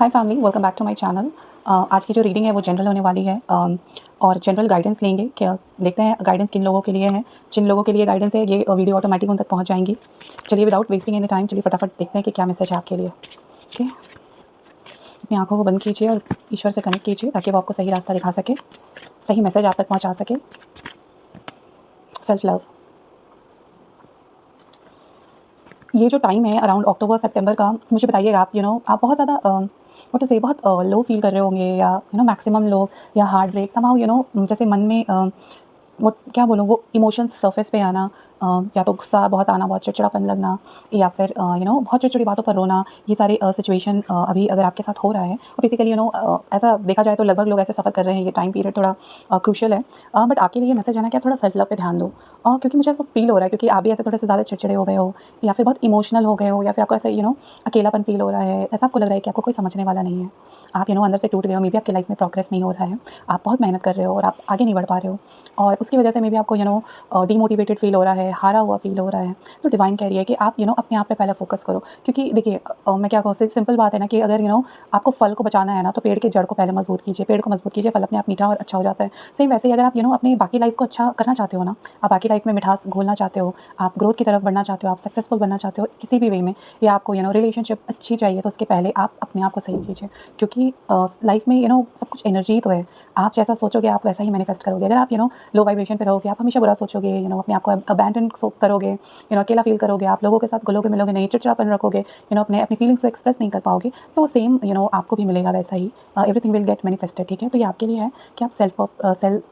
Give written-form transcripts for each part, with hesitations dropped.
Hi family, welcome back to my channel. आज की जो रीडिंग है वो जनरल होने वाली है और जनरल गाइडेंस लेंगे। क्या देखते हैं गाइडेंस किन लोगों के लिए है, जिन लोगों के लिए गाइडेंस है ये वीडियो ऑटोमेटिक उन तक पहुंच जाएंगी। चलिए विदाउट वेस्टिंग एनी टाइम चलिए फटाफट देखते हैं कि क्या मैसेज है आपके लिए। ओके, अपनी आंखों को बंद कीजिए और ईश्वर से कनेक्ट कीजिए ताकि वो आपको सही रास्ता दिखा सके, सही मैसेज आप तक पहुँचा सके। सेल्फ लव, ये जो टाइम है अराउंड अक्टूबर सितंबर का, मुझे बताइएगा आप आप बहुत ज़्यादा व्हाट टू से बहुत लो फील कर रहे होंगे या मैक्सिमम लोग या हार्ट ब्रेक समाउ जैसे मन में वो क्या बोलूँ, वो इमोशंस सरफेस पे आना, या तो गुस्सा बहुत आना, बहुत चिड़चिड़ापन लगना, या फिर बहुत छोटी-छोटी बातों पर रोना, ये सारे सिचुएशन अभी अगर आपके साथ हो रहा है और बेसिकली ऐसा देखा जाए तो लगभग लोग ऐसे सफ़र कर रहे हैं। ये टाइम पीरियड थोड़ा क्रूशियल है, बट आपके लिए मैसेज है ना कि आप थोड़ा सेल्फ लव पे ध्यान दो। क्योंकि मुझे ऐसा फील हो रहा है क्योंकि आप भी ऐसे थोड़े से ज़्यादा चिड़चिड़े हो गए हो या फिर बहुत इमोशनल हो गए हो या फिर आपको ऐसे अकेलापन फील हो रहा है। ऐसा आपको लग रहा है कि आपको कोई समझने वाला नहीं है। आप अंदर से टूट गए हो, मे बी आपकी लाइफ में प्रोग्रेस नहीं हो रहा है, आप बहुत मेहनत कर रहे हो और आप आगे नहीं बढ़ पा रहे हो और उसकी वजह से मे बी आपको डीमोटिवेटेड फील हो रहा है, हारा हुआ फील हो रहा है। तो डिवाइन कह रही है कि आप अपने आप पे पहले फोकस करो। क्योंकि देखिए मैं क्या कहूँ, सिंपल बात है ना कि अगर आपको फल को बचाना है ना तो पेड़ के जड़ को पहले मजबूत कीजिए, पेड़ को मजबूत कीजिए, फल अपने आप मीठा और अच्छा हो जाता है। सेम वैसे ही अगर आप अपनी बाकी लाइफ को अच्छा करना चाहते हो ना, आप बाकी लाइफ में मिठास घोलना चाहते हो, आप ग्रोथ की तरफ बढ़ना चाहते हो, आप सक्सेसफुल बनना चाहते हो किसी भी वे में, या आपको रिलेशनशिप अच्छी चाहिए, तो उसके पहले आप अपने आप को सही कीजिए। क्योंकि लाइफ में सब कुछ एनर्जी तो है। आप जैसा सोचोगे आप वैसा ही मैनिफेस्ट करोगे। अगर आप लो वाइब्रेशन पे रहोगे, आप हमेशा बुरा सोचोगे, अपने आप को अबैंडन करोगे, अकेला फील करोगे, आप लोगों के साथ घुलोगे मिलोगे नहीं, चिड़चिड़ापन रखोगे, अपनी फीलिंग्स को एक्सप्रेस नहीं कर पाओगे, तो सेम आपको भी मिलेगा वैसा ही। Everything will get manifested. ठीक है, तो ये आपके लिए है कि आप सेल्फ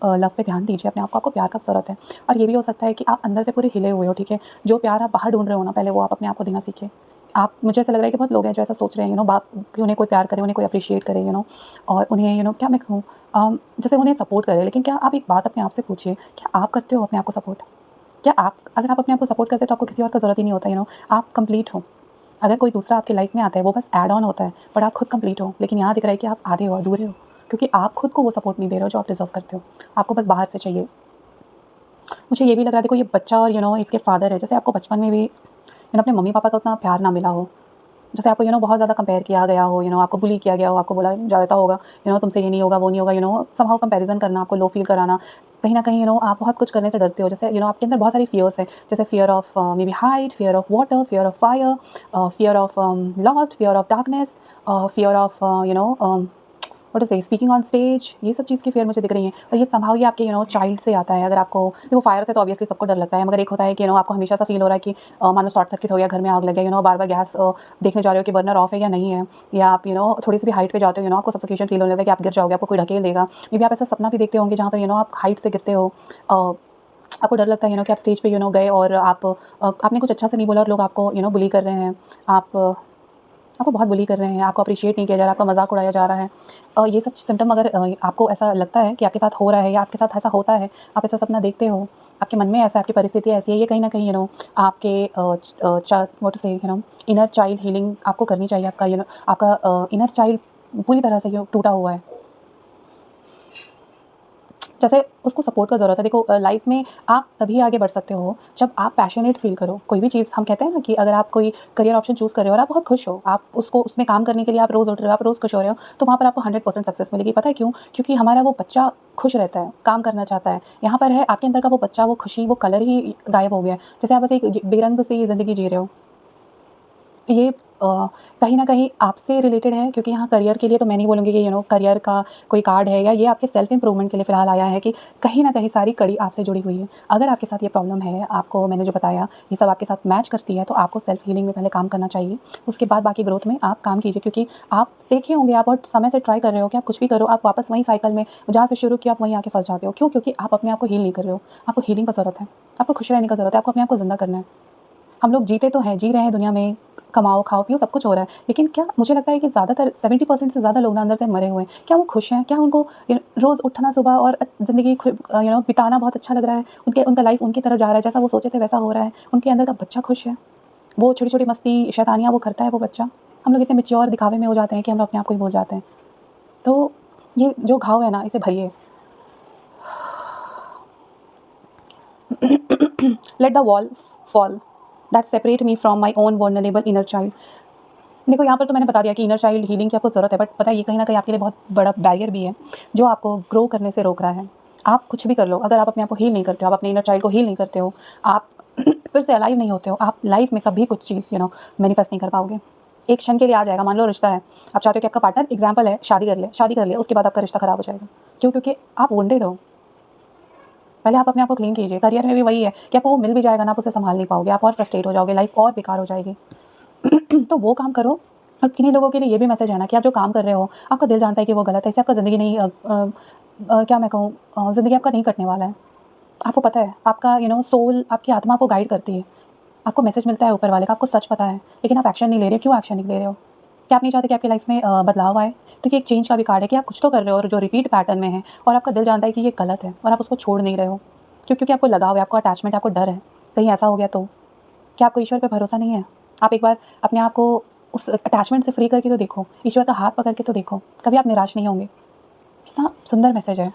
लव पे ध्यान दीजिए। अपने आप को, आपको प्यार का ज़रूरत है और ये भी हो सकता है कि आप अंदर से पूरे हिले हुए हो। ठीक है, जो प्यार आप बाहर ढूंढ रहे हो ना, पहले वो आप अपने आप को देना सीखे। आप, मुझे ऐसा लग रहा है कि बहुत लोग हैं जो ऐसा सोच रहे हैं बाप कि उन्हें कोई प्यार करे, उन्हें कोई अप्रिशिएट करे, और उन्हें क्या मैं कहूँ, जैसे उन्हें सपोर्ट करे। लेकिन क्या आप एक बात अपने आप से पूछिए, क्या आप करते हो अपने आप को सपोर्ट? क्या आप, अगर आप अपने आप को सपोर्ट करते हो तो आपको किसी और का ज़रूरत ही नहीं होता। आप कंप्लीट हो। अगर कोई दूसरा आपकी लाइफ में आता है वो बस ऐड ऑन होता है, बट आप खुद कंप्लीट हो। लेकिन यहाँ दिख रहा है कि आप आधे हो, अधूरे हो, क्योंकि आप खुद को वो सपोर्ट नहीं दे रहे हो जो आप डिजर्व करते हो। आपको बस बाहर से चाहिए। मुझे ये भी लग रहा है, देखो ये बच्चा और इसके फादर है, जैसे आपको बचपन में भी अपने मम्मी पापा का उतना प्यार ना मिला हो, जैसे आपको बहुत ज़्यादा कंपेयर किया गया हो, आपको बुली किया गया हो, आपको बोला जाता होगा तुमसे ये नहीं होगा, वो नहीं होगा, समहाउ कंपैरिजन करना, आपको लो फील कराना। कहीं न कहीं आप बहुत कुछ करने से डरते हो। जैसे आपके अंदर बहुत सारी फियर्स हैं, जैसे fear of maybe height, fear of water, fear of fire, fear of lost, fear of darkness, fear of what to say speaking on stage. ये सब चीज़ की फियर मुझे दिख रही है और ये समहाउ ये आपके चाइल्ड से आता है। अगर आपको देखो, फायर से तो ऑब्वियसली सबको डर लगता है, मगर एक होता है कि आपको हमेशा सा फील हो रहा है कि मानो शॉर्ट सर्किट हो गया, घर में आग लग गया, बार बार गैस देखने जा रहे हो कि बर्नर ऑफ है या नहीं है, या आप थोड़ी सी भी हाइट पे जाते हो, आपको सफोकेशन फील होने लगता है कि आप गिर जाओगे, आपको कोई ढकेल देगा। मे बी आप ऐसा सपना भी देखते होंगे जहाँ पर आप हाइट से गिरते हो। आपको डर लगता है कि आप स्टेज पे गए और आपने कुछ अच्छा से नहीं बोला और लोग आपको बुली कर रहे हैं, आपको बहुत बुली कर रहे हैं, आपको अप्रिशिएट नहीं किया जा रहा, आपका मजाक उड़ाया जा रहा है। ये सब सिम्टम अगर आपको ऐसा लगता है कि आपके साथ हो रहा है या आपके साथ ऐसा होता है, आप ऐसा सपना देखते हो, आपके मन में ऐसा, आपकी परिस्थिति ऐसी है, ये कहीं ना कहीं आपके व्हाट टू से इनर चाइल्ड हीलिंग आपको करनी चाहिए। आपका आपका इनर चाइल्ड पूरी तरह से टूटा हुआ है, जैसे उसको सपोर्ट का ज़रूरत है। देखो लाइफ में आप तभी आगे बढ़ सकते हो जब आप पैशनेट फील करो। कोई भी चीज़, हम कहते हैं ना कि अगर आप कोई करियर ऑप्शन चूज़ कर रहे हो और आप बहुत खुश हो, आप उसको उसमें काम करने के लिए आप रोज़ उठ रहे हो, आप रोज़ खुश हो रहे हो, तो वहाँ पर आपको 100% सक्सेस मिलेगी। पता है क्यों? क्योंकि हमारा वो बच्चा खुश रहता है, काम करना चाहता है। यहाँ पर है आपके अंदर का वो बच्चा, वो खुशी, वो कलर ही गायब हो गया है। जैसे आप बस एक बेरंग सी ज़िंदगी जी रहे हो। ये कहीं न कहीं आपसे रिलेटेड है, क्योंकि यहाँ करियर के लिए तो मैं नहीं बोलूँगी कि करियर का कोई कार्ड है, या ये आपके सेल्फ इम्प्रूवमेंट के लिए फ़िलहाल आया है कि कहीं न कहीं सारी कड़ी आपसे जुड़ी हुई है। अगर आपके साथ ये प्रॉब्लम है, आपको मैंने जो बताया ये सब आपके साथ मैच करती है, तो आपको सेल्फ हीलिंग में पहले काम करना चाहिए। उसके बाद बाकी ग्रोथ में आप काम कीजिए, क्योंकि आप देखे होंगे, आप बहुत समय से ट्राई कर रहे हो कि आप कुछ भी करो, आप वापस वही साइकिल में जहाँ से शुरू किया आप वहीं आके फँस जाते हो। क्यों? क्योंकि आप अपने आप को हील नहीं कर रहे हो। आपको हीलिंग का ज़रूरत है, आपको खुश रहने का ज़रूरत है, आपको अपने आप को ज़िंदा करना है। हम लोग जीते तो हैं, जी रहे हैं दुनिया में, कमाओ, खाओ, पियो, सब कुछ हो रहा है। लेकिन क्या मुझे लगता है कि ज़्यादातर 70% से ज़्यादा लोग ना अंदर से मरे हुए हैं। क्या वो खुश हैं? क्या उनको रोज़ उठना सुबह और ज़िंदगी बिताना बहुत अच्छा लग रहा है? उनका लाइफ़ उनकी तरह जा रहा है, जैसा वो सोचे थे वैसा हो रहा है? उनके अंदर का बच्चा खुश है? वो छोटी-छोटी मस्ती, शैतानियाँ वो करता है वो बच्चा? हम लोग इतने मैच्योर दिखावे में हो जाते हैं कि हम लोग अपने आप को ही भूल जाते हैं। तो ये जो घाव है ना, इसे भरिए। Let the wall fall that separate me from my own vulnerable inner child. देखो यहाँ पर तो मैंने बता दिया कि इनर चाइल्ड हीलिंग की आपको ज़रूरत है, बट पता है ये कहीं न कहीं आपके लिए बहुत बड़ा बैरियर भी है, जो आपको ग्रो करने से रोक रहा है। आप कुछ भी कर लो, अगर आप अपने आप को हील नहीं करते हो, आप अपने इनर चाइल्ड को हील नहीं करते हो, आप फिर से अलाइव नहीं होते हो, आप लाइफ़ में कभी कुछ चीज़ मैनिफेस्ट नहीं कर पाओगे। एक क्षण के लिए आ जाएगा, मान लो रिश्ता है, आप चाहते हो कि आपका पार्टनर एग्ज़ाम्पल है शादी कर ले, उसके बाद आपका रिश्ता ख़राब हो जाएगा। क्यों? क्योंकि आप वुंडेड हो। पहले आप अपने आप को क्लीन कीजिए। करियर में भी वही है कि आपको वो मिल भी जाएगा ना, आप उसे सँभाल नहीं पाओगे, आप और फ्रस्ट्रेट हो जाओगे, लाइफ़ और बेकार हो जाएगी। तो वो काम करो। और किन्हीं लोगों के लिए ये भी मैसेज है ना कि आप जो काम कर रहे हो, आपका दिल जानता है कि वो गलत है, इससे आपका ज़िंदगी नहीं क्या मैं कहूँ ज़िंदगी आपका नहीं कटने वाला है। आपको पता है, आपका सोल, आपकी आत्मा आपको गाइड करती है। आपको मैसेज मिलता है ऊपर वाले का, आपको सच पता है, लेकिन आप एक्शन नहीं ले रहे हो। क्यों एक्शन नहीं ले रहे हो? क्या आप नहीं चाहते कि आपकी लाइफ़ में बदलाव आए? तो ये एक चेंज का भी कार्ड है कि आप कुछ तो कर रहे हो और जो रिपीट पैटर्न में है और आपका दिल जानता है कि ये गलत है और आप उसको छोड़ नहीं रहे हो। क्यों? क्योंकि आपको लगाव है, आपको अटैचमेंट, आपको डर है, कहीं ऐसा हो गया तो? क्या आपको ईश्वर पे भरोसा नहीं है? आप एक बार अपने आप को उस अटैचमेंट से फ्री करके तो देखो, ईश्वर का हाथ पकड़ के तो देखो, कभी आप निराश नहीं होंगे। कितना सुंदर मैसेज है।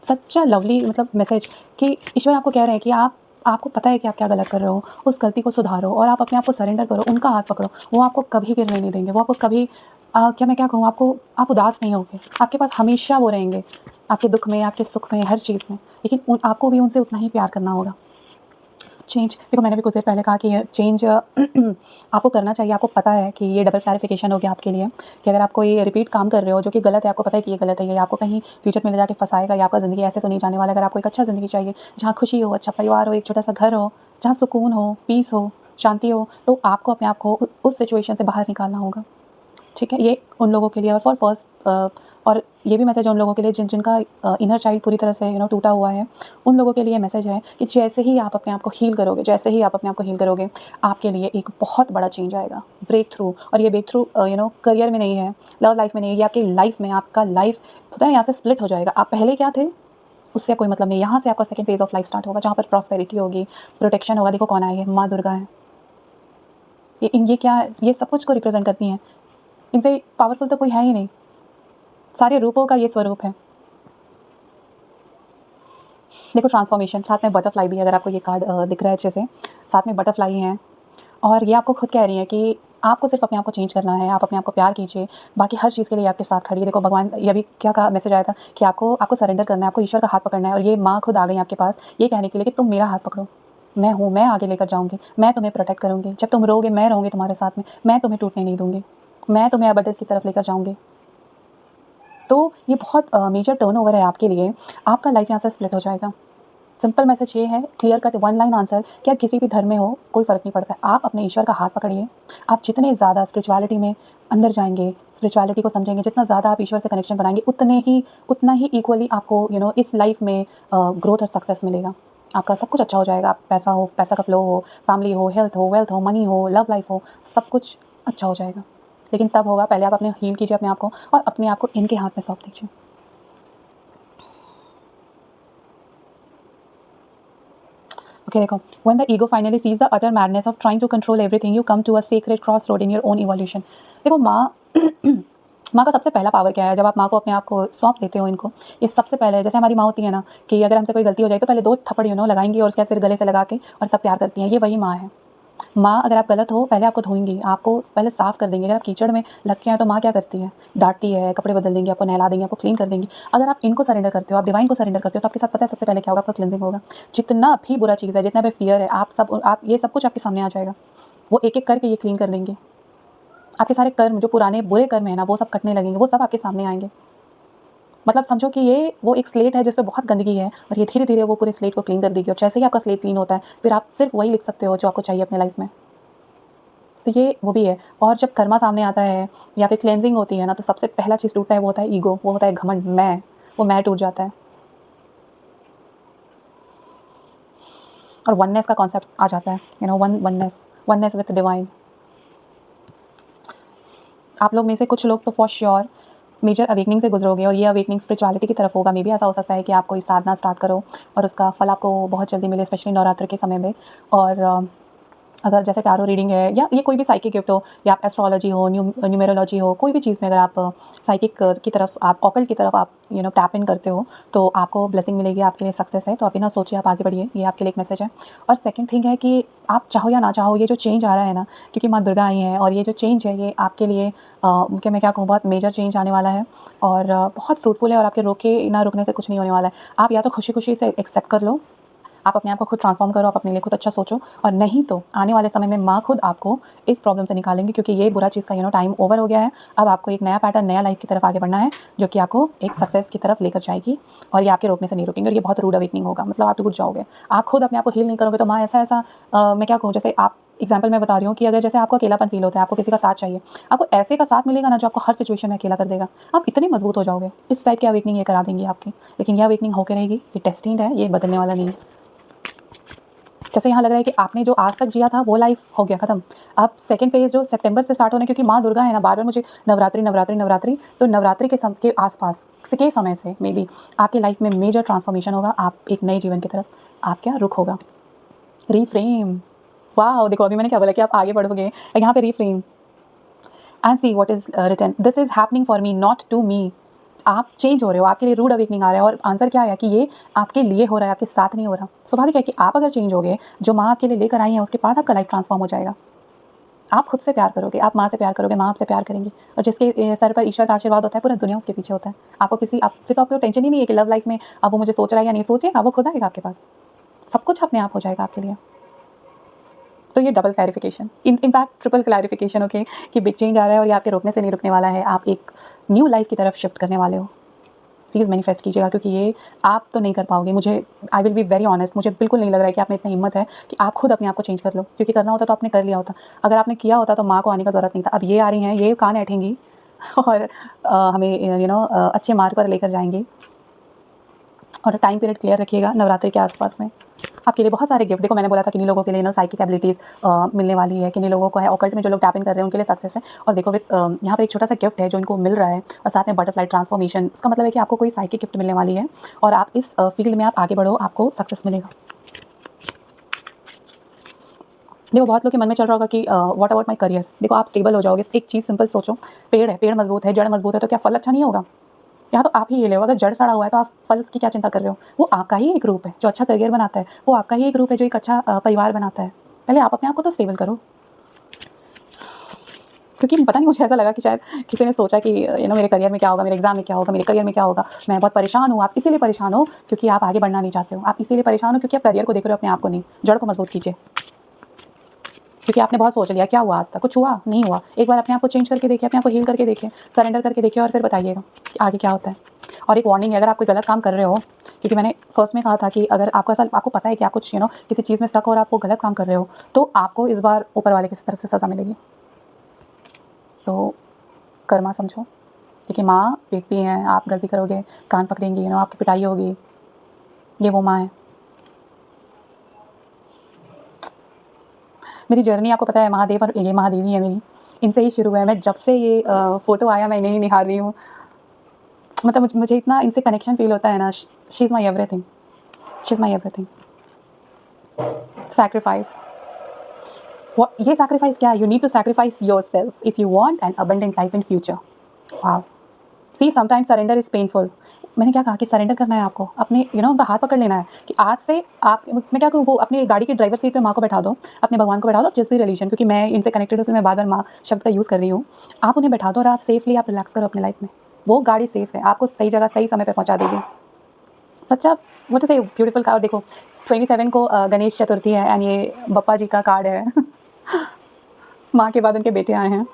सच अ लवली मैसेज कि ईश्वर आपको कह रहे हैं कि आपको पता है कि आप क्या गलत कर रहे हो, उस गलती को सुधारो और आप अपने आप को सरेंडर करो, उनका हाथ पकड़ो। वो आपको कभी गिरने नहीं देंगे, वो आपको कभी क्या कहूँ आपको, आप उदास नहीं होगे, आपके पास हमेशा वो रहेंगे, आपके दुःख में, आपके सुख में, हर चीज़ में। लेकिन आपको भी उनसे उतना ही प्यार करना होगा। चेंज देखो, मैंने भी कुछ देर पहले कहा कि ये चेंज आपको करना चाहिए। आपको पता है कि ये डबल क्लैरिफिकेशन हो गया आपके लिए कि अगर आप कोई रिपीट काम कर रहे हो जो कि गलत है, आपको पता है कि ये गलत है, ये आपको कहीं फ्यूचर में ले जाके फंसाएगा, या आपका ज़िंदगी ऐसे तो नहीं जाने वाला। अगर आपको एक अच्छा ज़िंदगी चाहिए, जहाँ खुशी हो, अच्छा परिवार हो, एक छोटा सा घर हो, जहाँ सुकून हो, पीस हो, शांति हो, तो आपको अपने आप को उस सिचुएशन से बाहर निकालना होगा। ठीक है? ये उन लोगों के लिए और और ये भी मैसेज है उन लोगों के लिए जिनका इनर चाइल्ड पूरी तरह से टूटा हुआ है। उन लोगों के लिए मैसेज है कि जैसे ही आप अपने आप को हील करोगे, जैसे ही आप अपने आप को हील करोगे, आपके लिए एक बहुत बड़ा चेंज आएगा, ब्रेक थ्रू। और ये ब्रेक थ्रू करियर में नहीं है, लव लाइफ़ में नहीं है, ये आपकी लाइफ़ में, आपका लाइफ़ पता है यहाँ से स्प्लिट हो जाएगा। आप पहले क्या थे, उससे कोई मतलब नहीं। यहाँ से आपका second phase of life start होगा, जहाँ पर प्रॉस्पेरिटी होगी, प्रोटेक्शन होगा। देखो कौन आई है, माँ दुर्गा है। ये क्या है? ये सब कुछ को रिप्रेज़ेंट करती हैं। इनसे पावरफुल तो कोई है ही नहीं। सारे रूपों का ये स्वरूप है। देखो ट्रांसफॉर्मेशन, साथ में बटरफ्लाई भी है, अगर आपको ये कार्ड दिख रहा है अच्छे से, साथ में बटरफ्लाई हैं और ये आपको खुद कह रही हैं कि आपको सिर्फ़ अपने आप को चेंज करना है, आप अपने आप को प्यार कीजिए, बाकी हर चीज़ के लिए आपके साथ खड़ी है। देखो भगवान, ये अभी क्या कहा, मैसेज आया था कि आपको आपको सरेंडर करना है, आपको ईश्वर का हाथ पकड़ना है और ये माँ खुद आ गई आपके पास ये कहने के लिए कि तुम मेरा हाथ पकड़ो, मैं हूँ, मैं आगे लेकर जाऊँगी, मैं तुम्हें प्रोटेक्ट करूँगी, जब तुम रोओगे मैं रहूँगी तुम्हारे साथ में, मैं तुम्हें टूटने नहीं दूँगी, मैं तुम्हें अबंडेंस की तरफ लेकर जाऊँगी। तो ये बहुत मेजर टर्नओवर है आपके लिए, आपका लाइफ यहाँ से स्प्लिट हो जाएगा। सिंपल मैसेज ये है, clear cut one line answer कि आप किसी भी धर्म में हो, कोई फ़र्क नहीं पड़ता है। आप अपने ईश्वर का हाथ पकड़िए, आप जितने ज़्यादा स्पिरिचुअलिटी में अंदर जाएँगे, स्पिरिचुअलिटी को समझेंगे, जितना ज़्यादा आप ईश्वर से कनेक्शन बनाएँगे, उतना ही इक्वली आपको इस लाइफ में ग्रोथ और सक्सेस मिलेगा। आपका सब कुछ अच्छा हो जाएगा, आप पैसा का फ्लो हो, फैमिली हो, हेल्थ हो, वेल्थ हो, मनी हो, लव लाइफ हो, सब कुछ अच्छा हो जाएगा। लेकिन तब होगा, पहले आप अपने हील कीजिए अपने आप को और अपने आप को इनके हाथ में सौंप दीजिए। ओके देखो, when the ego finally sees the utter madness of trying to control everything, you come to a secret crossroad in your own evolution. देखो माँ माँ का सबसे पहला पावर क्या है, जब आप माँ को अपने आप को सौंप देते हो इनको, ये सबसे पहले जैसे हमारी माँ होती है ना कि अगर हमसे कोई गलती हो जाए तो पहले 2 थप्पड़ लगाएँगी और उसके बाद फिर गले से लगा के और तब प्यार करती हैं, ये वही माँ है। माँ अगर आप गलत हो, पहले आपको धोएँगी, आपको पहले साफ़ कर देंगी। अगर आप कीचड़ में लग के हैं तो माँ क्या करती है, डाँटती है, कपड़े बदल देंगी, आपको नहला देंगी, आपको क्लीन कर देंगी। अगर आप इनको सरेंडर करते हो, आप डिवाइन को सरेंडर करते हो, तो आपके साथ पता है सबसे पहले क्या होगा, आपका क्लींजिंग होगा। जितना भी बुरा चीज़ है, जितना भी फ़ियर है, आप ये सब कुछ आपके सामने आ जाएगा। वो एक-एक करके ये क्लीन कर देंगे। आपके सारे कर्म, जो पुराने बुरे कर्म हैं ना, वो सब कटने लगेंगे, वो सब आपके सामने आएँगे। मतलब समझो कि ये वो एक स्लेट है जिस पे बहुत गंदगी है और ये धीरे-धीरे वो पूरे स्लेट को क्लीन कर देगी और जैसे ही आपका स्लेट क्लीन होता है, फिर आप सिर्फ़ वही लिख सकते हो जो आपको चाहिए अपनी लाइफ़ में। तो ये वो भी है। और जब कर्मा सामने आता है या फिर क्लेंजिंग होती है ना, तो सबसे पहला चीज़ टूटता है, वो होता है ईगो, वो होता है घमंड, वो मैं टूट जाता है और वननेस का कॉन्सेप्ट आ जाता है, वननेस विद डिवाइन। आप लोग में से कुछ लोग तो फॉर श्योर मेजर अवेकनिंग से गुजरोगे और ये अवेकनिंग स्पिरिचुअलिटी की तरफ होगा। मे बी ऐसा हो सकता है कि आप कोई साधना स्टार्ट करो और उसका फल आपको बहुत जल्दी मिले, स्पेशली नवरात्र के समय में। और अगर जैसे टैरो रीडिंग है या ये कोई भी साइकिक गिफ्ट हो या आप एस्ट्रोलॉजी हो, न्यूमेरोलॉजी हो, कोई भी चीज़ में अगर आप साइकिक की तरफ, आप ऑकल्ट की तरफ आप टैप इन करते हो, तो आपको ब्लेसिंग मिलेगी, आपके लिए सक्सेस है। तो आप बिना सोचे आप आगे बढ़िए, ये आपके लिए एक मैसेज है। और सेकंड थिंग है कि आप चाहो या ना चाहो, ये जो चेंज आ रहा है ना, क्योंकि माँ दुर्गा आई हैं और ये जो चेंज है ये आपके लिए कि मैं क्या कहूँ, बहुत मेजर चेंज आने वाला है और बहुत फ्रूटफुल है और आपके रोके ना रुकने से कुछ नहीं होने वाला है। आप या तो खुशी-खुशी से एक्सेप्ट कर लो, आप अपने आप को खुद ट्रांसफ़ॉर्म करो, आप अपने लिए खुद अच्छा सोचो, और नहीं तो आने वाले समय में माँ खुद आपको इस प्रॉब्लम से निकालेंगी, क्योंकि ये बुरा चीज़ का टाइम ओवर हो गया है। अब आपको एक नया पैटर्न, नया लाइफ़ की तरफ आगे बढ़ना है, जो कि आपको एक सक्सेस की तरफ लेकर जाएगी और ये आपके रोकने से नहीं रोकेंगे और ये बहुत रूड अवेकनिंग होगा, मतलब आप टूट जाओगे। आप खुद अपने आप को हील नहीं करोगे तो माँ ऐसा-ऐसा मैं क्या कहूँ, जैसे आप एग्ज़ाम्पल मैं बता रही हूँ कि अगर जैसे आपको अकेलापन फ़ील होता है, आपको किसी का साथ चाहिए, आपको ऐसे का साथ मिलेगा ना जो आपको हर सिचुएशन में अकेला कर देगा, आप इतने मज़बूत हो जाओगे। इस टाइप की अवेकनिंग ये करा देंगी आपकी, लेकिन ये अवेकनिंग होके रहेगी, ये डेस्टिन्ड है, ये बदलने वाला नहीं है। जैसे यहाँ लग रहा है कि आपने जो आज तक जिया था वो लाइफ हो गया खत्म। अब सेकंड फेज़ जो सितंबर से स्टार्ट होने, क्योंकि माँ दुर्गा है ना, बार-बार मुझे नवरात्रि, नवरात्रि, नवरात्रि, तो नवरात्रि के आस-पास के समय से मे बी आपकी लाइफ में मेजर ट्रांसफॉर्मेशन होगा। आप एक नए जीवन की तरफ आप क्या रुख होगा। Reframe, wow! देखो अभी मैंने क्या बोला कि आप आगे बढ़ोगे, यहाँ पे reframe and see what is written, this is happening for me not to me. आप चेंज हो रहे हो, आपके लिए रूड अवेकनिंग आ रहा है और आंसर क्या आया कि ये आपके लिए हो रहा है, आपके साथ नहीं हो रहा। स्वाभाविक है कि आप अगर चेंज होगे, जो माँ आपके लिए लेकर आई है, उसके बाद आपका लाइफ ट्रांसफॉर्म हो जाएगा। आप खुद से प्यार करोगे, आप माँ से प्यार करोगे, माँ आपसे प्यार करेंगी और जिसके सर पर ईश्वर का आशीर्वाद होता है, पूरा दुनिया उसके पीछे होता है। आपको किसी आप फिर तो आपको टेंशन ही नहीं है कि लव लाइफ में अब वो मुझे सोच रहा है या नहीं सोचेगा, वो खुद आएगा आपके पास। सब कुछ अपने आप हो जाएगा आपके लिए। तो ये double clarification, in fact triple clarification, okay, कि बिग चेंज आ रहा है और ये आपके रोकने से नहीं रुकने वाला है। आप एक न्यू लाइफ की तरफ शिफ्ट करने वाले हो। प्लीज़ मैनिफेस्ट कीजिएगा, क्योंकि ये आप तो नहीं कर पाओगे। मुझे आई विल बी वेरी ऑनेस्ट, मुझे बिल्कुल नहीं लग रहा है कि आप में इतनी हिम्मत है कि आप खुद अपने आप को चेंज कर लो, क्योंकि करना होता तो आपने कर लिया होता। अगर आपने किया होता तो माँ को आने का ज़रूरत नहीं था। अब ये आ रही हैं, ये कान ऐंठेंगी और हमें अच्छे मार्ग पर लेकर जाएँगी। और टाइम पीरियड क्लियर रखिएगा नवरात्रि के आसपास में। आपके लिए बहुत सारे गिफ्ट, देखो मैंने बोला था किन्हीं लोगों के लिए साइकिक एबिलिटीज़ मिलने वाली है, किन्हीं लोगों को है ऑकल्ट में, जो लोग टैप इन कर रहे हैं उनके लिए सक्सेस है। और देखो यहाँ पर एक छोटा सा गिफ्ट है जो इनको मिल रहा है और साथ में बटरफ्लाई ट्रांसफॉर्मेशन। उसका मतलब है कि आपको कोई साइकिक गिफ्ट मिलने वाली है और आप इस फील्ड में आप आगे बढ़ो, आपको सक्सेस मिलेगा। देखो बहुत लोग के मन में चल रहा होगा कि व्हाट अबाउट माय करियर। देखो आप स्टेबल हो जाओगे। एक चीज़ सिंपल सोचो, पेड़ है, पेड़ मजबूत है, जड़ मजबूत है, तो क्या फल अच्छा नहीं होगा? यहाँ तो आप ही ये ले लो, अगर जड़ सड़ा हुआ है तो आप फल की क्या चिंता कर रहे हो? वो आपका ही एक रूप है जो अच्छा करियर बनाता है, वो आपका ही एक रूप है जो एक अच्छा परिवार बनाता है। पहले आप अपने आप को तो स्टेबल करो। क्योंकि पता नहीं, मुझे ऐसा लगा कि शायद किसी ने सोचा कि मेरे करियर में क्या होगा, मेरे एग्जाम में क्या होगा, मेरे करियर में क्या होगा, मैं बहुत परेशान हूँ। आप इसीलिए परेशान हो क्योंकि आप आगे बढ़ना नहीं चाहते हो। आप इसीलिए परेशान हो क्योंकि आप करियर को देख रहे हो, अपने आप को नहीं। जड़ को मजबूत कीजिए, क्योंकि आपने बहुत सोच लिया। क्या हुआ आज तक? कुछ हुआ नहीं हुआ। एक बार अपने आप को चेंज करके देखिए, अपने आप को हील करके देखिए, सरेंडर करके देखिए और फिर बताइएगा कि आगे क्या होता है। और एक वार्निंग है, अगर आप कोई गलत काम कर रहे हो, क्योंकि मैंने फर्स्ट में कहा था कि अगर आपको ऐसा आपको पता है कि आप कुछ किसी चीज़ में स्टक हो और आप वो गलत काम कर रहे हो, तो आपको इस बार ऊपर वाले की तरफ से सज़ा मिलेगी। तो कर्मा समझो, क्योंकि माँ पीटती हैं, आप गलती करोगे कान पकड़ेंगी, आपकी पिटाई होगी। ये वो माँ है। मेरी जर्नी आपको पता है, महादेव और ये महादेवी है मेरी, इनसे ही शुरू है। मैं जब से ये फ़ोटो आया मैं इन्हें ही निहार रही हूँ। मतलब मुझे इतना इनसे कनेक्शन फ़ील होता है ना। She is my everything, she is my everything. Sacrifice, ये सैक्रिफाइस क्या है? You need to sacrifice yourself if you want an abundant life in future. Wow! See sometimes surrender is painful. मैंने क्या कहा कि सरेंडर करना है आपको, अपने उनका हाथ पकड़ लेना है कि आज से आप, मैं क्या कहूँ, वो अपनी गाड़ी की ड्राइवर सीट पे माँ को बैठा दो, अपने भगवान को बैठा दो, जिस भी रिलीजन, क्योंकि मैं इनसे कनेक्टेड हूँ इसलिए मैं बार-बार माँ शब्द का यूज़ कर रही हूँ। आप उन्हें बैठा दो और आप सेफली आप रिलैक्स करो अपनी लाइफ में। वो गाड़ी सेफ है, आपको सही जगह सही समय पे पहुँचा देगी। सच्चा, वो तो सही ब्यूटीफुल कार्ड। देखो 27 को गणेश चतुर्थी है एंड ये बप्पा जी का कार्ड है। माँ के बाद उनके बेटे आए हैं।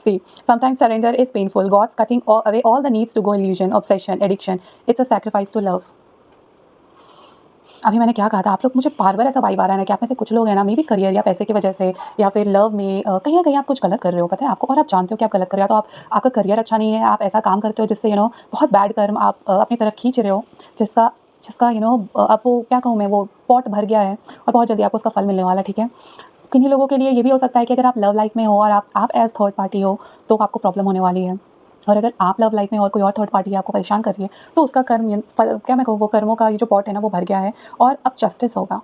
See, sometimes surrender is painful. God's cutting away all the needs to go illusion, obsession, addiction. It's a sacrifice to love. अभी मैंने क्या कहा था, आप लोग, मुझे बार-बार ऐसा वाइब आ रहा है ना कि आप में से कुछ लोग हैं ना, मे बी करियर या पैसे की वजह से या फिर लव में कहीं न कहीं आप कुछ गलत कर रहे हो, पता है आपको, और आप जानते हो कि आप गलत कर रहे हो। तो आपका करियर अच्छा नहीं है, आप ऐसा काम करते हो जिससे बहुत बैड कर्म आप अपनी तरफ खींच रहे हो, जिसका जिसका अब वो क्या कहूँ मैं, वो पॉट भर गया है और बहुत जल्दी आपको उसका फल मिलने वाला है, ठीक है? किन्हीं लोगों के लिए ये भी हो सकता है कि अगर आप लव लाइफ में हो और आप एज़ थर्ड पार्टी हो, तो आपको प्रॉब्लम होने वाली है। और अगर आप लव लाइफ में और कोई और थर्ड पार्टी आपको परेशान कर रही है, तो उसका कर्म फल, क्या मैं कहूँ, वो कर्मों का ये जो पॉट है ना, वो भर गया है और अब जस्टिस होगा।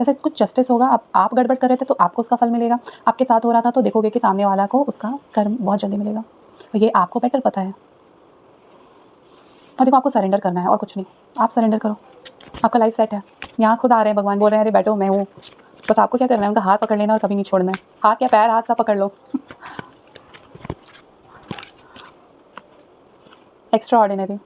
जैसे कुछ जस्टिस होगा, अब आप गड़बड़ कर रहे थे तो आपको उसका फल मिलेगा, आपके साथ हो रहा था तो देखोगे कि सामने वाला को उसका कर्म बहुत जल्दी मिलेगा। तो ये आपको बेटर पता है। और देखो आपको सरेंडर करना है और कुछ नहीं, आप सरेंडर करो, आपका लाइफ सेट है। यहाँ खुद आ रहे हैं भगवान, बोल रहे हैं अरे बैठो मैं हूँ, बस आपको क्या करना है, उनका हाथ पकड़ लेना और कभी नहीं छोड़ना है। हाथ क्या पैर, हाथ सब पकड़ लो। Extra ordinary.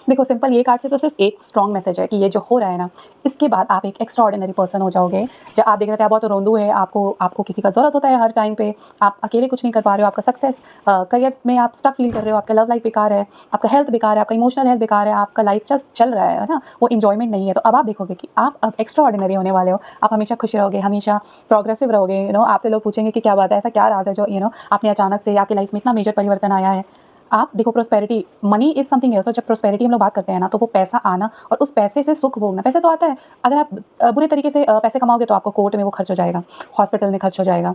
देखो सिंपल ये कार्ड से तो सिर्फ एक स्ट्रॉन्ग मैसेज है कि ये जो हो रहा है ना, इसके बाद आप एक एक्स्ट्रा ऑर्डिनरी पर्सन हो जाओगे। जब आप देख रहे थे आप बहुत रोंदू है, आपको किसी का ज़रूरत होता है हर टाइम पे, आप अकेले कुछ नहीं कर पा रहे हो, आपका सक्सेस करियर में आप स्टक फील कर रहे हो, आपका लव लाइफ बेकार है, आपका हेल्थ बेकार है, आपका इमोशनल हेल्थ बेकार है, आपका लाइफ जस्ट चल रहा है ना, वो इंजॉयमेंट नहीं है। तो अब आप देखोगे कि आप अब एक्स्ट्रा ऑर्डिनरी होने वाले हो, आप हमेशा खुश रहोगे, हमेशा प्रोग्रेसिव रहोगे। आपसे लोग पूछेंगे कि क्या बात है, ऐसा क्या राज है जो आपने अचानक से आपकी लाइफ में इतना मेजर परिवर्तन आया है। आप देखो prosperity, money is something else. जब प्रोस्पेरिटी हम लोग बात करते हैं ना, तो वो पैसा आना और उस पैसे से सुख भोगना। पैसे तो आता है, अगर आप बुरे तरीके से पैसे कमाओगे तो आपको कोर्ट में वो खर्च हो जाएगा, हॉस्पिटल में खर्च हो जाएगा,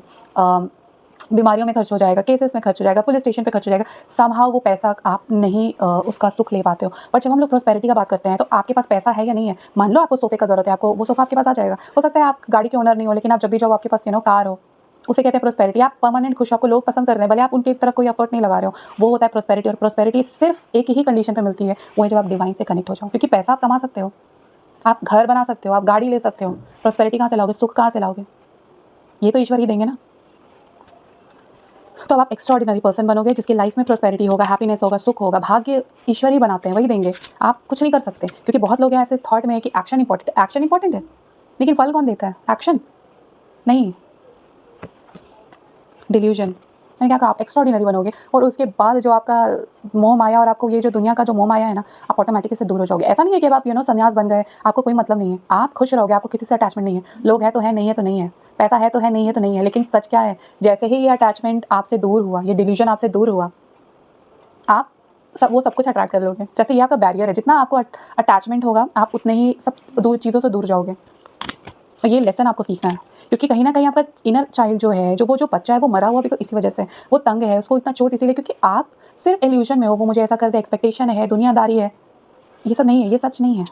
बीमारियों में खर्च हो जाएगा, केसेस में खर्च हो जाएगा, पुलिस स्टेशन पे खर्च हो जाएगा। समहाउ वो पैसा आप नहीं उसका सुख ले पाते हो। बट जब हम लोग प्रोस्पेरिटी का बात करते हैं तो आपके पास पैसा है या नहीं है, मान लो आपको सोफे का जरूरत है, आपको वो सोफा आपके पास आ जाएगा। हो सकता है आप गाड़ी के ओनर नहीं हो, लेकिन आप जब भी जाओ आपके पास कार हो, उसे कहते हैं प्रोस्पेरिटी। आप परमानेंट खुश, आपको लोग पसंद कर रहे हैं, भले आप उनकी तरफ कोई एफर्ट नहीं लगा रहे हो, वो होता है प्रोस्पेरिटी। और प्रोस्पेरिटी सिर्फ एक ही कंडीशन पे मिलती है, वो है जब आप डिवाइन से कनेक्ट हो जाओ। क्योंकि पैसा आप कमा सकते हो, आप घर बना सकते हो, आप गाड़ी ले सकते हो, प्रोस्पेरिटी कहाँ से लाओगे, सुख कहाँ से लाओगे? ये तो ईश्वर ही देंगे ना। तो अब आप एक्स्ट्रा ऑर्डिनरी पर्सन बनोगे जिसकी लाइफ में प्रोस्पेरिटी होगा, हैप्पीनेस होगा, सुख होगा। भाग्य ईश्वर ही बनाते हैं, वही देंगे, आप कुछ नहीं कर सकते। क्योंकि बहुत लोग हैं ऐसे थॉट में है कि एक्शन इंपॉर्टेंट है, लेकिन फल कौन देता है? एक्शन नहीं, डिल्यूजन। मैंने क्या कहा, आप एक्स्ट्रा ऑर्डिनरी बनोगे और उसके बाद जो आपका मोह माया और आपको ये जो दुनिया का जो मोह माया है ना, आप ऑटोमेटिक इससे दूर हो जाओगे। ऐसा नहीं है कि अब आप संन्यास बन गए, आपको कोई मतलब नहीं है, आप खुश रहोगे, आपको किसी से अटैचमेंट नहीं है। लोग है तो है, नहीं है तो नहीं है, पैसा है तो है, नहीं है तो नहीं है। लेकिन सच क्या है, जैसे ही ये अटैचमेंट आपसे दूर हुआ, ये डिल्यूजन आपसे दूर हुआ, आप वो सब कुछ अट्रैक्ट कर लोगे। जैसे ये आपका बैरियर है, जितना आपको अटैचमेंट होगा आप उतने ही सब दूर चीज़ों से दूर जाओगे। और ये लेसन आपको सीखना है, क्योंकि कहीं ना कहीं आपका इनर चाइल्ड जो है, जो वो जो बच्चा है, वो मरा हुआ भी तो इसी वजह से, वो तंग है, उसको इतना चोट इसीलिए क्योंकि आप सिर्फ इल्यूजन में हो। वो मुझे ऐसा कर दे, एक्सपेक्टेशन है, दुनियादारी है, ये सब नहीं है, ये सच नहीं है,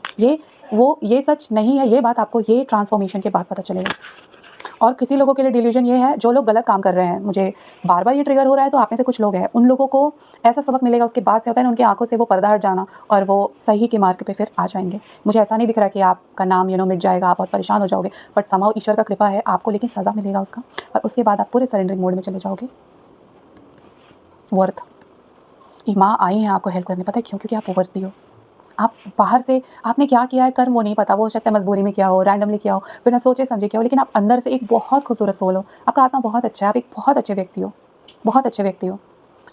ये सच नहीं है। ये बात आपको ये ट्रांसफॉर्मेशन के बाद पता चलेगा। और किसी लोगों के लिए डिल्यूजन ये है, जो लोग गलत काम कर रहे हैं, मुझे बार बार ये ट्रिगर हो रहा है, तो आप में से कुछ लोग हैं, उन लोगों को ऐसा सबक मिलेगा उसके बाद से, होता है ना, उनकी आंखों से वो पर्दा हट जाना और वो सही के मार्ग पे फिर आ जाएंगे। मुझे ऐसा नहीं दिख रहा कि आपका नाम मिट जाएगा, आप बहुत परेशान हो जाओगे, बट समहाउ ईश्वर का कृपा है आपको, लेकिन सज़ा मिलेगा उसका। और उसके बाद आप पूरे सरेंडरिंग मोड में चले जाओगे। वर्थ, ये माँ आई हैं आपको हेल्प करने, पता है क्यों? क्योंकि आप वर्दी हो। आप बाहर से आपने क्या किया है कर्म वो नहीं पता, वो हो सकता है मजबूरी में किया हो, रैंडमली किया हो, बिना सोचे समझे किया हो, लेकिन आप अंदर से एक बहुत खूबसूरत सोल हो, आपका आत्मा बहुत अच्छा है, आप एक बहुत अच्छे व्यक्ति हो, बहुत अच्छे व्यक्ति हो।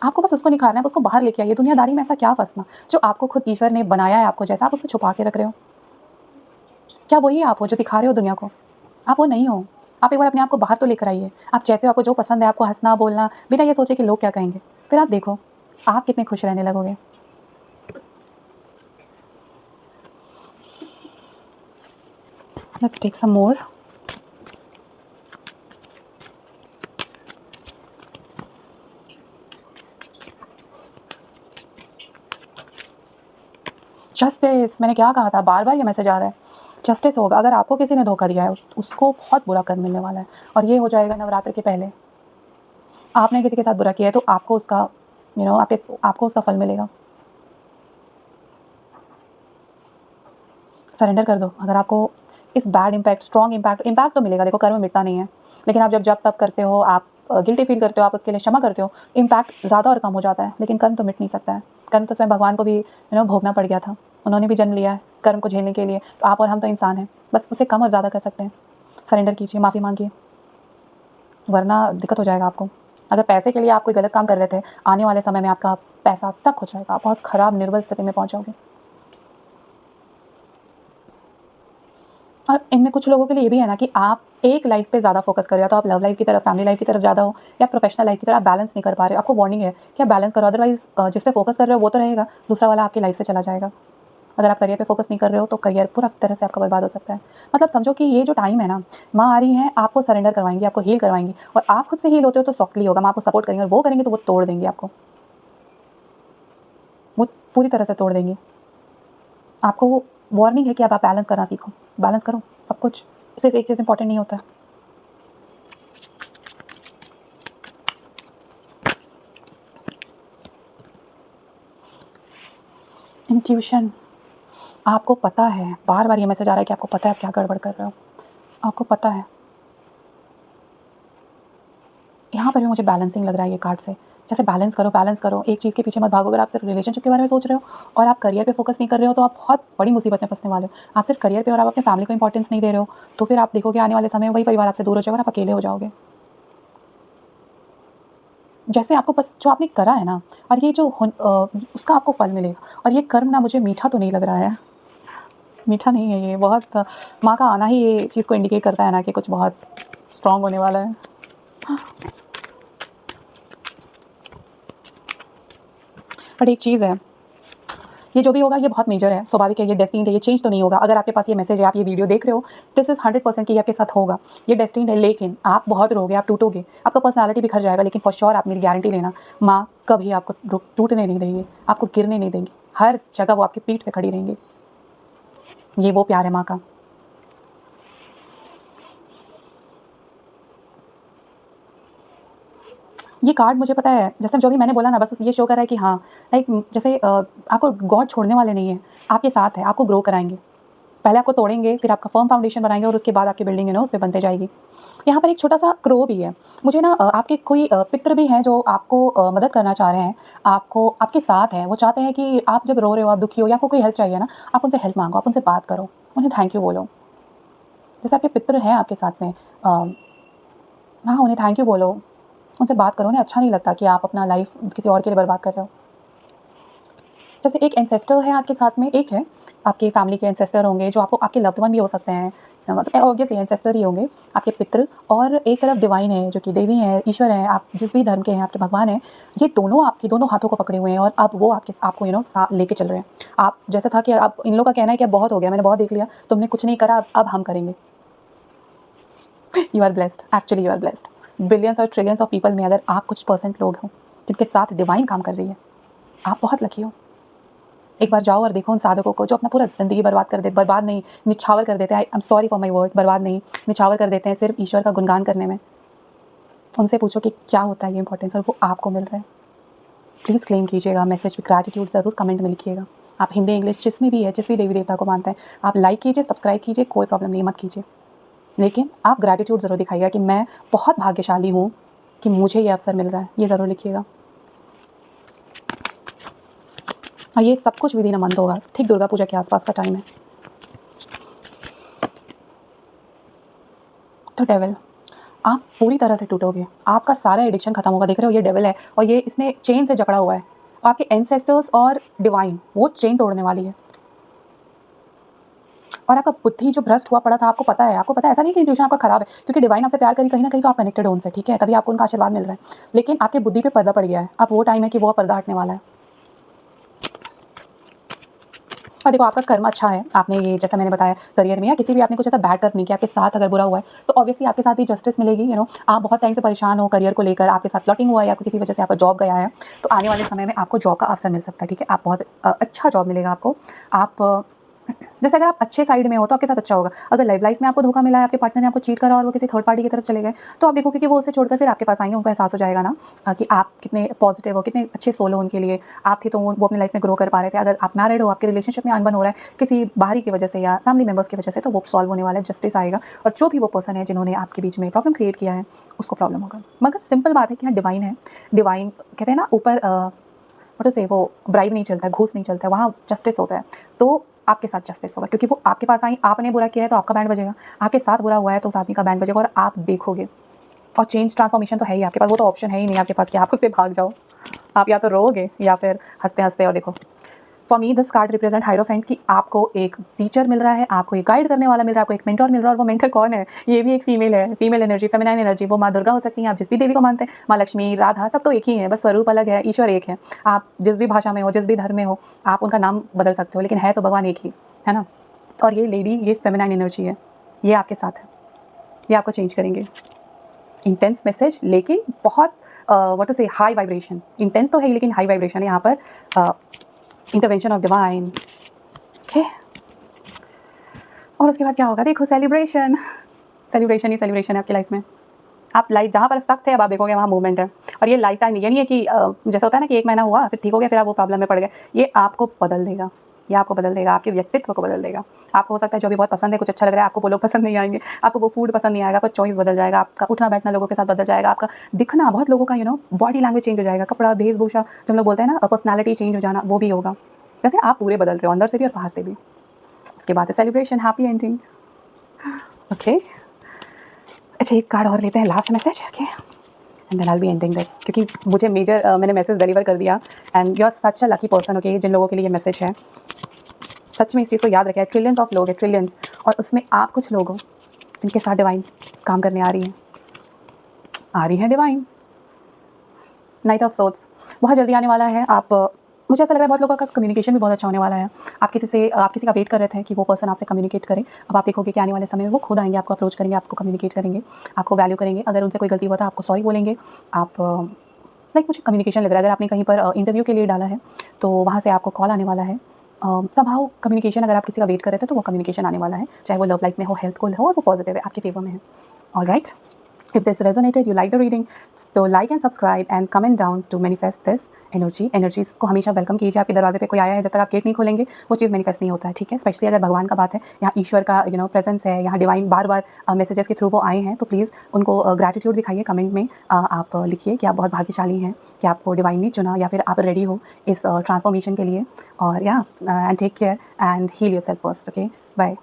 आपको बस उसको निखारना है, उसको बाहर लेके आइए। दुनियादारी में ऐसा क्या फंसना, जो आपको खुद ईश्वर ने बनाया है आपको जैसा, आप उसको छुपा के रख रहे हो। क्या वही आप हो जो दिखा रहे हो दुनिया को? आप वो नहीं हो। आप एक बार अपने आप को बाहर तो लेकर आइए। आप जैसे हो, आपको जो पसंद है, आपको हंसना बोलना, बिना ये सोचे कि लोग क्या कहेंगे, फिर आप देखो आप कितने खुश रहने लगोगे। Let's take some more. Justice, मैंने क्या कहा था, बार बार ये मैसेज आ रहा है, जस्टिस होगा। अगर आपको किसी ने धोखा दिया है, उसको बहुत बुरा कर्म मिलने वाला है, और ये हो जाएगा नवरात्र के पहले। आपने किसी के साथ बुरा किया है तो आपको उसका आपको उसका फल मिलेगा। सरेंडर कर दो। अगर आपको इस बैड इम्पैक्ट, स्ट्रॉन्ग इम्पैक्ट तो मिलेगा, देखो कर्म मिटता नहीं है, लेकिन आप जब तब करते हो, आप गिल्टी फील करते हो, आप उसके लिए क्षमा करते हो, इम्पैक्ट ज़्यादा और कम हो जाता है, लेकिन कर्म तो मिट नहीं सकता है। कर्म तो स्वयं भगवान को भी भोगना पड़ गया था, उन्होंने भी जन्म लिया है कर्म को झेलने के लिए। तो आप और हम तो इंसान हैं, बस उसे कम और ज़्यादा कर सकते हैं। सरेंडर कीजिए, माफ़ी मांगिए, वरना दिक्कत हो जाएगा आपको। अगर पैसे के लिए आप कोई गलत काम कर रहे थे, आने वाले समय में आपका पैसा स्टक हो जाएगा, आप बहुत ख़राब निर्बल स्थिति में पहुँच जाओगे। और इनमें कुछ लोगों के लिए ये भी है ना कि आप एक लाइफ पे ज़्यादा फोकस कर रहे हो, तो आप लव लाइफ की तरफ, फैमिली लाइफ की तरफ ज़्यादा हो, या प्रोफेशनल लाइफ की तरफ आप बैलेंस नहीं कर पा रहे हो। आपको वार्निंग है कि आप बैलेंस करो, अदरवाइज जिस पे फोकस कर रहे हो वो तो रहेगा, दूसरा वाला आपकी लाइफ से चला जाएगा। अगर आप करियर पे फोकस नहीं कर रहे हो तो करियर पूरा तरह से आपका बर्बाद हो सकता है। मतलब समझो कि ये जो टाइम है ना, माँ आ रही हैं, आपको सरेंडर करवाएंगी, आपको हील करवाएंगी, और आप खुद से हील होते हो तो सॉफ्टली होगा, माँ आपको सपोर्ट करेंगे, और वो करेंगे तो वो तोड़ देंगी आपको, वो पूरी तरह से तोड़ देंगी आपको। वार्निंग है कि अब आप बैलेंस करना सीखो, बैलेंस करो सब कुछ, सिर्फ एक चीज़ इंपॉर्टेंट नहीं होता है। इंट्यूशन, आपको पता है, बार बार ये मैसेज आ रहा है कि आपको पता है आप क्या गड़बड़ कर रहे हो, आपको पता है। यहाँ पर भी मुझे बैलेंसिंग लग रहा है ये कार्ड से, जैसे बैलेंस करो, बैलेंस करो, एक चीज़ के पीछे मत भागो। अगर आप सिर्फ रिलेशनशिप के बारे में सोच रहे हो और आप करियर पे फोकस नहीं कर रहे हो तो आप बहुत बड़ी मुसीबत में फंसने वाले हो। आप सिर्फ करियर पे और आप अपने फैमिली को इंपॉर्टेंस नहीं दे रहे हो तो फिर आप देखोगे आने वाले समय में वही परिवार आपसे दूर हो जाएगा और आप अकेले हो जाओगे। जैसे आपको बस जो आपने करा है ना, और ये जो उसका आपको फल मिलेगा। और ये कर्म ना मुझे मीठा तो नहीं लग रहा है, मीठा नहीं है ये, बहुत माँ का आना ही ये चीज़ को इंडिकेट करता है ना कि कुछ बहुत स्ट्रॉन्ग होने वाला है। बट एक चीज़ है, ये जो भी होगा ये बहुत मेजर है, स्वाभाविक है, ये डेस्टिन्ड है, ये चेंज तो नहीं होगा। अगर आपके पास ये मैसेज है, आप ये वीडियो देख रहे हो, दिस इज़ 100% कि ये आपके साथ होगा, ये डेस्टिन्ड है। लेकिन आप बहुत रोगे, आप टूटोगे, आपका पर्सनैलिटी बिखर जाएगा, लेकिन फॉर श्योर आप मेरी गारंटी लेना, माँ कभी आपको टूटने नहीं देंगी, आपको गिरने नहीं देंगी, हर जगह वो आपकी पीठ पे खड़ी रहेंगी। ये वो प्यार है माँ का। ये कार्ड मुझे पता है, जैसे जो भी मैंने बोला ना, बस ये शो कर रहा है कि हाँ, लाइक जैसे आपको गॉड छोड़ने वाले नहीं है, आपके साथ है, आपको ग्रो कराएंगे। पहले आपको तोड़ेंगे, फिर आपका फर्म फाउंडेशन बनाएंगे और उसके बाद आपकी बिल्डिंग है ना उस पे बनते जाएगी। यहाँ पर एक छोटा सा क्रो भी है, मुझे ना आपके कोई पितर भी हैं जो आपको मदद करना चाह रहे हैं, आपको आपके साथ हैं। वो चाहते हैं कि आप जब रो रहे हो, आप दुखी हो या आपको कोई हेल्प चाहिए ना, आप उनसे हेल्प मांगो, आप उनसे बात करो, उन्हें थैंक यू बोलो। जैसे आपके पितर हैं आपके साथ में, हाँ उन्हें थैंक यू बोलो, उनसे बात करो। उन्हें अच्छा नहीं लगता कि आप अपना लाइफ किसी और के लिए बर्बाद कर रहे हो। जैसे एक एंसेस्टर है आपके साथ में, एक है आपके फैमिली के एंसेस्टर होंगे जो आपको, आपके लव्ड वन भी हो सकते हैं, मतलब ऑब्वियसली एंसेस्टर ही होंगे आपके पितृ। और एक तरफ डिवाइन है जो कि देवी है, ईश्वर है, आप जिस भी धर्म के हैं, आपके भगवान हैं। ये दोनों आपके दोनों हाथों को पकड़े हुए हैं और अब वो आपको लेके चल रहे हैं। आप जैसा था कि आप, इन लोगों का कहना है कि अब बहुत हो गया, मैंने बहुत देख लिया, तुमने कुछ नहीं करा, अब हम करेंगे। You are blessed, actually you are blessed. Billions और ट्रिलियंस ऑफ पीपल में अगर आप कुछ % लोग हो जिनके साथ डिवाइन काम कर रही है, आप बहुत लकी हो। एक बार जाओ और देखो उन साधकों को जो अपना पूरा ज़िंदगी बर्बाद कर देते, बर्बाद नहीं, निछावर कर देते हैं। I am sorry for my word, बर्बाद नहीं, निछावर कर देते हैं सिर्फ ईश्वर का गुणगान करने में। उनसे पूछो कि क्या होता है ये इंपॉर्टेंस, और वो आपको मिल रहा है। प्लीज़ क्लेम कीजिएगा, मैसेज में ग्रैटिट्यूड ज़रूर कमेंट में लिखिएगा। आप हिंदी इंग्लिश जिसमें भी है, जिस भी देवी देवता को मानते हैं, आप लाइक कीजिए, सब्सक्राइब कीजिए, कोई प्रॉब्लम नहीं, मत कीजिए। लेकिन आप ग्रैटिट्यूड ज़रूर दिखाइएगा कि मैं बहुत भाग्यशाली हूँ कि मुझे ये अवसर मिल रहा है, ये ज़रूर लिखिएगा। और ये सब कुछ विदिन अ मंथ होगा, ठीक दुर्गा पूजा के आसपास का टाइम है। तो डेविल, आप पूरी तरह से टूटोगे, आपका सारा एडिक्शन खत्म होगा। देख रहे हो ये डेविल है और ये इसने चेन से जकड़ा हुआ है, और आपके एंसेस्टर्स और डिवाइन वो चेन तोड़ने वाली है। और आपका बुद्धि जो भ्रष्ट हुआ पड़ा था, आपको पता है, आपको पता है, ऐसा नहीं कि इंट्यूशन आपका खराब है, क्योंकि डिवाइन आपसे प्यार करी, कहीं ना कहीं तो आप कनेक्टेड हो उनसे, ठीक है, तभी आपको उनका आशीर्वाद मिल रहा है। लेकिन आपके बुद्धि पे पर्दा पड़ गया है, अब वो टाइम है कि वो पर्दा हटने वाला है। और देखो आपका कर्म अच्छा है, आपने ये जैसा मैंने बताया करियर में या किसी भी आपने कुछ ऐसा बैड कर्म नहीं किया, आपके साथ अगर बुरा हुआ है तो ऑब्वियसली आपके साथ भी जस्टिस मिलेगी। आप बहुत टाइम से परेशान हो करियर को लेकर, आपके साथ प्लॉटिंग हुआ है या किसी वजह से आपका जॉब गया है, तो आने वाले समय में आपको जॉब का अवसर मिल सकता है, ठीक है। आप बहुत अच्छा जॉब मिलेगा आपको। आप जैसे अगर आप अच्छे साइड में हो तो आपके साथ अच्छा होगा। अगर लाइफ में आपको धोखा मिला है, आपके पार्टनर ने आपको चीट करा और वो किसी थर्ड पार्टी की तरफ चले गए, तो आप देखोगे कि वो उसे छोड़कर फिर आपके पास आएंगे। उनको एहसास हो जाएगा ना कि आप कितने पॉजिटिव हो, कितने अच्छे सोल हो उनके लिए। आप थे तो वो अपनी लाइफ में ग्रो कर पा रहे थे। अगर आप मैरिड हो, आपके रिलेशनशिप में अनबन हो रहा है किसी बाहरी की वजह से या फैमिली मेम्बर्स की वजह से, तो वो सॉल्व होने वाला है, जस्टिस आएगा। और जो भी वो पर्सन है जिन्होंने आपके बीच में प्रॉब्लम क्रिएट किया है उसको प्रॉब्लम होगा। मगर सिंपल बात है कि हाँ डिवाइन है, डिवाइन कहते हैं ना ऊपर मतलब से वो ब्राइब नहीं चलता है, घूस नहीं चलता है, वहाँ जस्टिस होता है। तो आपके साथ जस्टिस होगा क्योंकि वो आपके पास आई, आपने बुरा किया है तो आपका बैंड बजेगा, आपके साथ बुरा हुआ है तो उस आदमी का बैंड बजेगा और आप देखोगे। और चेंज ट्रांसफॉर्मेशन तो है ही आपके पास, वो तो ऑप्शन है ही नहीं आपके पास कि आप उससे भाग जाओ। आप या तो रोओगे या फिर हंसते हंसते। और देखो for me this card represent hierophant कि आपको एक टीचर मिल रहा है, आपको एक गाइड करने वाला मिल रहा है, आपको एक मेंटर मिल रहा है। और वो मेंटर कौन है? ये भी एक फीमेल है, फीमेल एनर्जी, फेमिनाइन एनर्जी। वो माँ दुर्गा हो सकती है, आप जिस भी देवी को मानते हैं, माँ लक्ष्मी, राधा, सब तो एक ही है, बस स्वरूप अलग है, ईश्वर एक है। आप जिस भी भाषा में हो, जिस भी धर्म में हो, आप उनका नाम बदल सकते हो, लेकिन है तो भगवान एक ही, है ना। और ये लेडी, ये फेमिनाइन एनर्जी है, ये आपके साथ है, ये आपको चेंज करेंगे। इंटेंस मैसेज, लेकिन बहुत व्हाट टू से हाई वाइब्रेशन। इंटेंस तो है लेकिन हाई वाइब्रेशन है यहाँ पर। Intervention of divine, okay. और उसके बाद क्या होगा, देखो सेलिब्रेशन, सेलिब्रेशन ही सेलिब्रेशन है आपकी लाइफ में। आप लाइफ जहाँ पर स्टक थे, अब आप देखोगे वहाँ मूवमेंट है। और ये लाइफ टाइम, ये नहीं है कि जैसा होता है ना कि 1 महीना हुआ फिर ठीक हो गया, फिर आप वो प्रॉब्लम में पड़ गए। ये आपको बदल देगा, ये आपको बदल देगा, आपके व्यक्तित्व को बदल देगा। आपको हो सकता है जो अभी बहुत पसंद है, कुछ अच्छा लग रहा है, आपको वो लोग पसंद नहीं आएँगे, आपको वो फूड पसंद नहीं आएगा, आपका चॉइस बदल जाएगा, आपका उठना-बैठना लोगों के साथ बदल जाएगा, आपका दिखना, बहुत लोगों का बॉडी लैंग्वेज चेंज हो जाएगा, कपड़ा, वेशभूषा, जो हम लोग बोलते हैं ना पर्सनैलिटी चेंज हो जाना, वो भी होगा। जैसे आप पूरे बदल रहे हो, अंदर से भी और बाहर से भी। उसके बाद है सेलिब्रेशन, हैप्पी एंडिंग। ओके, अच्छा एक कार्ड और लेते हैं, last message. Okay, and then I will be ending this, क्योंकि मुझे मैंने मैसेज डिलीवर कर दिया and you are such a lucky person. Okay, जिन लोगों के लिए ये मैसेज है, सच में इस चीज़ को याद रखें। ट्रिलियंस ऑफ लोग हैं, ट्रिलियंस, और उसमें आप कुछ लोग हो जिनके साथ डिवाइन काम करने आ रही हैं डिवाइन। नाइट ऑफ सोर्ड्स बहुत जल्दी आने वाला है। मुझे ऐसा लग रहा है बहुत लोगों का कम्युनिकेशन भी बहुत अच्छा होने वाला है। आप किसी का वेट कर रहे थे कि वो पर्सन आपसे कम्युनिकेट करे। अब आप देखोगे कि आने वाले समय में वो खुद आएँगे, आपको अप्रोच करेंगे, आपको कम्युनिकेट करेंगे, आपको वैल्यू करेंगे। अगर उनसे कोई गलती हुआ तो आपको सॉरी बोलेंगे। आप लाइक मुझे कम्युनिकेशन लग रहा है, अगर आपने कहीं पर इंटरव्यू के लिए डाला है तो वहाँ से आपको कॉल आने वाला है। समहाउ कम्युनिकेशन, अगर आप किसी का वेट कर रहे थे तो वो कम्युनिकेशन आने वाला है, चाहे वो लव लाइफ में हो, हेल्थ को हो, और वो पॉजिटिव है, आपके फेवर में है। Alright, if this resonated, you like the reading, तो like and subscribe and comment down to manifest this energy. Energies को हमेशा वेलकम कीजिए। आपके दरवाजे पे कोई आया है, जब तक आप गेट नहीं खोलेंगे वो चीज़ मैनिफेस्ट नहीं होता है, ठीक है। स्पेशली अगर भगवान का बात है, यहाँ ईश्वर का प्रेजेंस है, यहाँ डिवाइन बार बार मैसेजेस के थ्रू वो आए हैं, तो प्लीज़ उनको ग्रैटिट्यूड दिखाइए। कमेंट में आप लिखिए कि आप बहुत भाग्यशाली हैं कि आपको डिवाइन ने चुना, या फिर आप रेडी हो इस ट्रांसफॉर्मेशन के लिए। और या and take care and heal yourself first. Okay, bye.